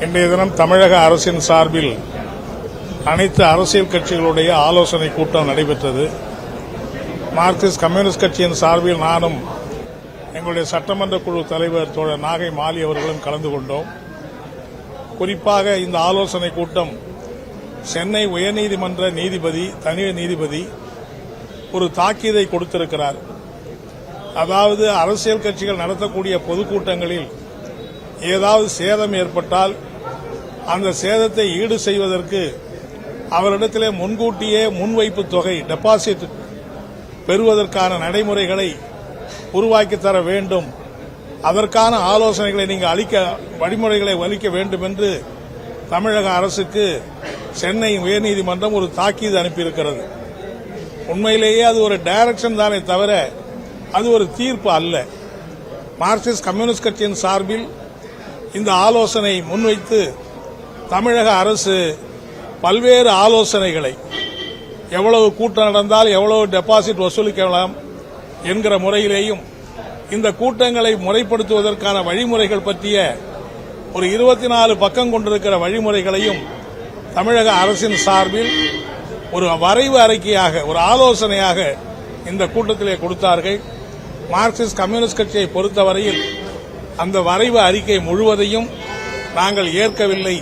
இன்றைய தினம் தமிழக அரசின் சார்பில் அனைத்து அரசியல் கட்சிகளுடைய ஆலோசனை கூட்டம் நடைபெற்றது. மார்க்சிஸ்ட் கம்யூனிஸ்ட் கட்சியின் சார்பில் நானும் எங்களுடைய சட்டமன்ற குழு தலைவர் தோழர் நாகை மாலி அவர்களும் கலந்து கொண்டோம். குறிப்பாக இந்த ஆலோசனை கூட்டம் சென்னை உயர்நீதிமன்ற தனி நீதிபதி ஒரு தாக்கீதை கொடுத்திருக்கிறார். அதாவது அரசியல் கட்சிகள் நடத்தக்கூடிய பொதுக்கூட்டங்களில் ஏதாவது சேதம் ஏற்பட்டால் அந்த சேதத்தை ஈடு செய்வதற்கு அவரிடத்திலே முன்கூட்டியே முன்வைப்பு தொகை டெபாசிட் பெறுவதற்கான நடைமுறைகளை உருவாக்கி தர வேண்டும். அதற்கான ஆலோசனைகளை நீங்கள் வழிமுறைகளை அளிக்க வேண்டும் என்று தமிழக அரசுக்கு சென்னை உயர்நீதிமன்றம் ஒரு தாக்கீது அனுப்பியிருக்கிறது. உண்மையிலேயே அது ஒரு டைரக்ஷன் தானே தவிர அது ஒரு தீர்ப்பு அல்ல. மார்க்சிஸ்ட் கம்யூனிஸ்ட் கட்சியின் சார்பில் இந்த ஆலோசனை முன்வைத்து தமிழக அரசு பல்வேறு ஆலோசனைகளை எவ்வளவு கூட்டம் நடந்தால் எவ்வளவு டெபாசிட் வசூலிக்கலாம் என்கிற முறையிலேயும் இந்த கூட்டங்களை முறைப்படுத்துவதற்கான வழிமுறைகள் பற்றிய ஒரு 24 பக்கம் கொண்டிருக்கிற வழிமுறைகளையும் தமிழக அரசின் சார்பில் ஒரு வரைவு அறிக்கையாக ஒரு ஆலோசனையாக இந்த கூட்டத்திலே கொடுத்தார்கள். மார்க்சிஸ்ட் கம்யூனிஸ்ட் கட்சியை பொறுத்தவரையில் அந்த வரைவு அறிக்கை முழுவதையும் நாங்கள் ஏற்கவில்லை.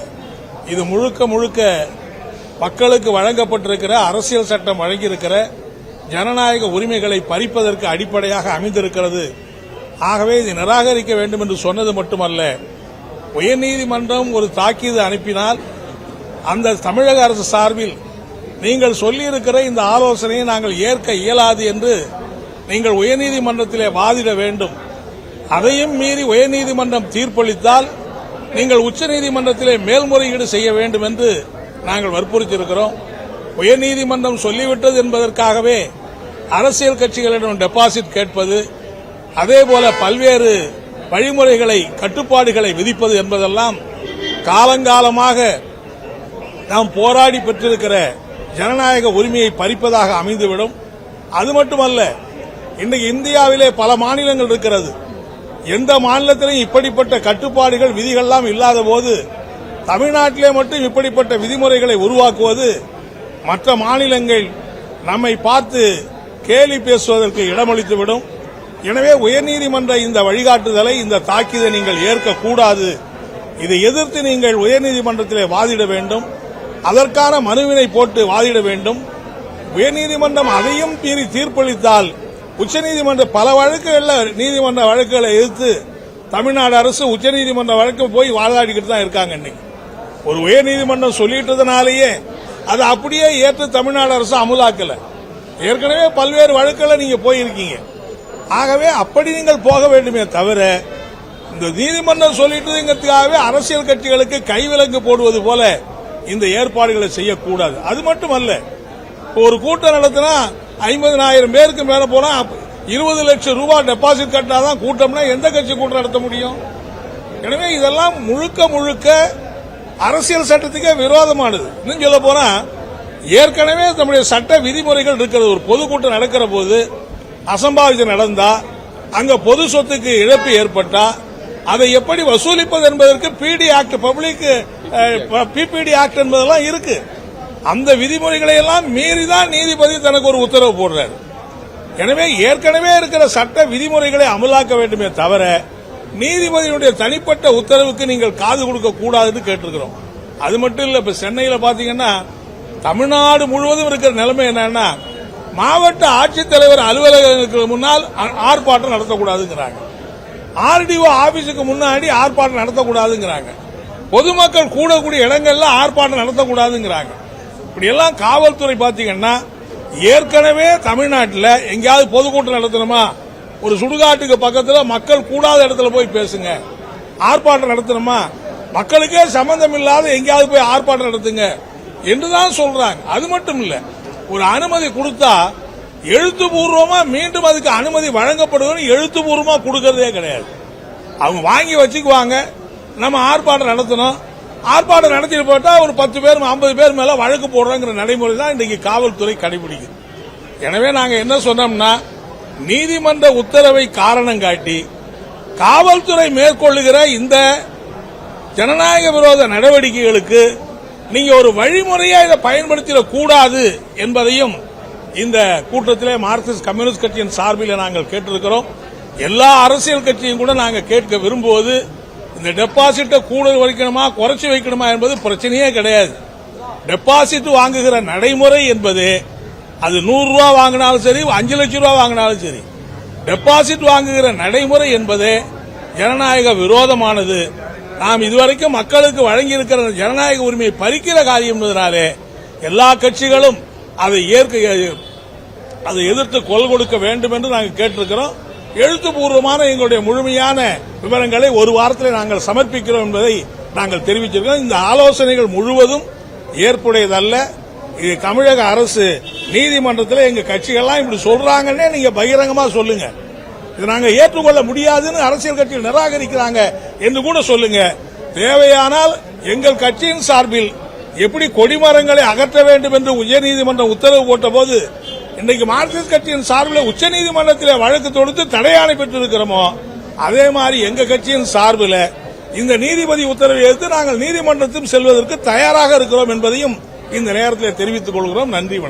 இது முழுக்க முழுக்க மக்களுக்கு வழங்கப்பட்டிருக்கிற அரசியல் சட்டம் வழங்கியிருக்கிற ஜனநாயக உரிமைகளை பறிப்பதற்கு அடிப்படையாக அமைந்திருக்கிறது. ஆகவே இதை நிராகரிக்க வேண்டும் என்று சொன்னது மட்டுமல்ல, உயர்நீதிமன்றம் ஒரு தாக்கீது அனுப்பினால் அந்த தமிழக அரசு சார்பில் நீங்கள் சொல்லியிருக்கிற இந்த ஆலோசனையை நாங்கள் ஏற்க இயலாது என்று நீங்கள் உயர்நீதிமன்றத்திலே வாதிட வேண்டும். அதையும் மீறி உயர்நீதிமன்றம் தீர்ப்பளித்தால் நீங்கள் உச்சநீதிமன்றத்திலே மேல்முறையீடு செய்ய வேண்டும் என்று நாங்கள் வற்புறுத்தியிருக்கிறோம். உயர்நீதிமன்றம் சொல்லிவிட்டது என்பதற்காகவே அரசியல் கட்சிகளிடம் டெபாசிட் கேட்பது, அதேபோல பல்வேறு வழிமுறைகளை கட்டுப்பாடுகளை விதிப்பது என்பதெல்லாம் காலங்காலமாக நாம் போராடி பெற்றிருக்கிற ஜனநாயக உரிமையை பறிப்பதாக அமைந்துவிடும். அது மட்டுமல்ல, இன்றைக்கு இந்தியாவிலே பல மாநிலங்கள் இருக்கிறது. எந்த மாநிலத்திலும் இப்படிப்பட்ட கட்டுப்பாடுகள் விதிகள்லாம் இல்லாத போது தமிழ்நாட்டிலே மட்டும் இப்படிப்பட்ட விதிமுறைகளை உருவாக்குவது மற்ற மாநிலங்கள் நம்மை பார்த்து கேலி பேசுவதற்கு இடமளித்துவிடும். எனவே உயர்நீதிமன்ற இந்த வழிகாட்டுதலை இந்த தாக்கீதை நீங்கள் ஏற்கக்கூடாது. இதை எதிர்த்து நீங்கள் உயர்நீதிமன்றத்திலே வாதிட வேண்டும். அதற்கான மனுவினை போட்டு வாதிட வேண்டும். உயர்நீதிமன்றம் அதையும் மீறி தீர்ப்பளித்தால் உச்சநீதிமன்ற பல நீதிமன்ற வழக்குகளை எதிர்த்து தமிழ்நாடு அரசு உச்சநீதிமன்ற வழக்கு போய் வாதாடிக்கிட்டு தான் இருக்காங்க. இன்னைக்கு ஒரு உயர்நீதிமன்றம் சொல்லிட்டதுனாலேயே அதை அப்படியே ஏற்று தமிழ்நாடு அரசு அமுலாக்கல. ஏற்கனவே பல்வேறு வழக்குகளை நீங்க போயிருக்கீங்க. ஆகவே அப்படி நீங்கள் போக வேண்டுமே தவிர இந்த நீதிமன்றம் சொல்லிட்டதுங்கிறதுக்காகவே அரசியல் கட்சிகளுக்கு கைவிலங்கு போடுவது போல இந்த ஏற்பாடுகளை செய்யக்கூடாது. அது மட்டுமல்ல, ஒரு கூட்டம் நடத்தினா 50,000 பேருக்கு மேல போனா 20 லட்சம் ரூபாய் டெபாசிட் கட்டினாதான் கூட்டம்னா எந்த கட்சி கூட்டம் நடத்த முடியும்? எனவே இதெல்லாம் முழுக்க முழுக்க அரசியல் சட்டத்துக்கே விரோதமானது. இன்னும் சொல்ல போனா ஏற்கனவே நம்முடைய சட்ட விதிமுறைகள் இருக்கிறது. ஒரு பொதுக்கூட்டம் நடக்கிற போது அசம்பாவிதம் நடந்தா, அங்க பொது சொத்துக்கு இழப்பு ஏற்பட்டா அதை எப்படி வசூலிப்பது என்பதற்கு பிடி ஆக்ட், பப்ளிக் பிபிடி ஆக்ட் என்பதெல்லாம் இருக்கு. அந்த விதிமுறைகளை எல்லாம் மீறிதான் நீதிபதி தனக்கு ஒரு உத்தரவு போடுறார். எனவே ஏற்கனவே இருக்கிற சட்ட விதிமுறைகளை அமலாக்க வேண்டுமே தவிர நீதிபதியுடைய தனிப்பட்ட உத்தரவுக்கு நீங்கள் காது கொடுக்க கூடாதுன்னு கேட்டிருக்கிறோம். அது மட்டும் இல்ல, இப்ப சென்னையில பாத்தீங்கன்னா தமிழ்நாடு முழுவதும் இருக்கிற நிலைமை என்னன்னா, மாவட்ட ஆட்சித்தலைவர் அலுவலகங்களுக்கு முன்னால் ஆர்ப்பாட்டம் நடத்தக்கூடாதுங்கிறாங்க. ஆர்டிஓ ஆபீஸுக்கு முன்னாடி ஆர்ப்பாட்டம் நடத்தக்கூடாதுங்கிறாங்க. பொதுமக்கள் கூடக்கூடிய இடங்கள்ல ஆர்ப்பாட்டம் நடத்தக்கூடாதுங்கிறாங்க. இப்படி எல்லாம் காவல்துறை பாத்தீங்கன்னா ஏற்கனவே தமிழ்நாட்டில் எங்கேயாவது பொதுக்கூட்டம் நடத்தணுமா, ஒரு சுடுகாட்டுக்கு பக்கத்தில் மக்கள் கூடாத இடத்துல போய் பேசுங்க. ஆர்ப்பாட்டம் நடத்தணுமா, மக்களுக்கே சம்பந்தம் இல்லாத எங்கேயாவது போய் ஆர்ப்பாட்டம் நடத்துங்க என்றுதான் சொல்றாங்க. அது மட்டும் இல்ல, ஒரு அனுமதி கொடுத்தா எழுத்துப்பூர்வமா மீண்டும் அதுக்கு அனுமதி வழங்கப்படுவது எழுத்துப்பூர்வமா கொடுக்கறதே கிடையாது. அவங்க வாங்கி வச்சுக்குவாங்க. நம்ம ஆர்ப்பாட்டம் நடத்தணும், ஆர்ப்பாட்டம் நடத்திட்டு போட்டா ஒரு 10 பேர் 50 பேர் மேல வழக்கு போடுறங்கிற நடைமுறை தான் இன்றைக்கு காவல்துறை கடைபிடிக்குது. எனவே நாங்க என்ன சொன்னோம்னா, நீதிமன்ற உத்தரவை காரணம் காட்டி காவல்துறை மேற்கொள்ளுகிற இந்த ஜனநாயக விரோத நடவடிக்கைகளுக்கு நீங்க ஒரு வழிமுறையா இதை பயன்படுத்திடக் கூடாது என்பதையும் இந்த கூட்டத்திலே மார்க்சிஸ்ட் கம்யூனிஸ்ட் கட்சியின் சார்பில் நாங்கள் கேட்டிருக்கிறோம். எல்லா அரசியல் கட்சியும் கூட நாங்கள் கேட்க விரும்புவது இந்த டெபாசிட்டை கூட வைக்கணுமா குறைச்சி வைக்கணுமா என்பது பிரச்சனையே கிடையாது. டெபாசிட் வாங்குகிற நடைமுறை என்பது அது 100 ரூபா வாங்கினாலும் சரி 5 லட்சம் ரூபாய் வாங்கினாலும் சரி, டெபாசிட் வாங்குகிற நடைமுறை என்பது ஜனநாயக விரோதமானது. நாம் இதுவரைக்கும் மக்களுக்கு வழங்கியிருக்கிற ஜனநாயக உரிமையை பறிக்கிற காரியம் என்பதனாலே எல்லா கட்சிகளும் அதை எதிர்த்து குரல் கொடுக்க வேண்டும் என்று நாங்கள் கேட்டிருக்கிறோம். எழுத்துப்பூர்வமான எங்களுடைய முழுமையான விவரங்களை ஒரு வாரத்தில் நாங்கள் சமர்ப்பிக்கிறோம் என்பதை நாங்கள் தெரிவிச்சிருக்கிறோம். இந்த ஆலோசனைகள் முழுவதும் ஏற்புடையதல்ல. இது தமிழக அரசு நீதிமன்றத்தில் எங்க கட்சிகள்லாம் இப்படி சொல்றாங்கன்னே நீங்க பகிரங்கமா சொல்லுங்க. இது நாங்க ஏற்றுக்கொள்ள முடியாதுன்னு அரசியல் கட்சிகள் நிராகரிக்கிறாங்க என்று கூட சொல்லுங்க. தேவையானால் எங்கள் கட்சியின் சார்பில் எப்படி கொடிமரங்களை அகற்ற வேண்டும் என்று உயர்நீதிமன்றம் உத்தரவு போட்ட போது இன்றைக்கு மார்க்சிஸ்ட் கட்சியின் சார்பில் உச்சநீதிமன்றத்தில் வழக்கு தொடுத்து தடையாணை பெற்றிருக்கிறோமோ, அதே மாதிரி எங்க கட்சியின் சார்பில் இந்த நீதிபதி உத்தரவை எடுத்து நாங்கள் நீதிமன்றத்தில் செல்வதற்கு தயாராக இருக்கிறோம் என்பதையும் இந்த நேரத்தில் தெரிவித்துக் கொள்கிறோம். நன்றி.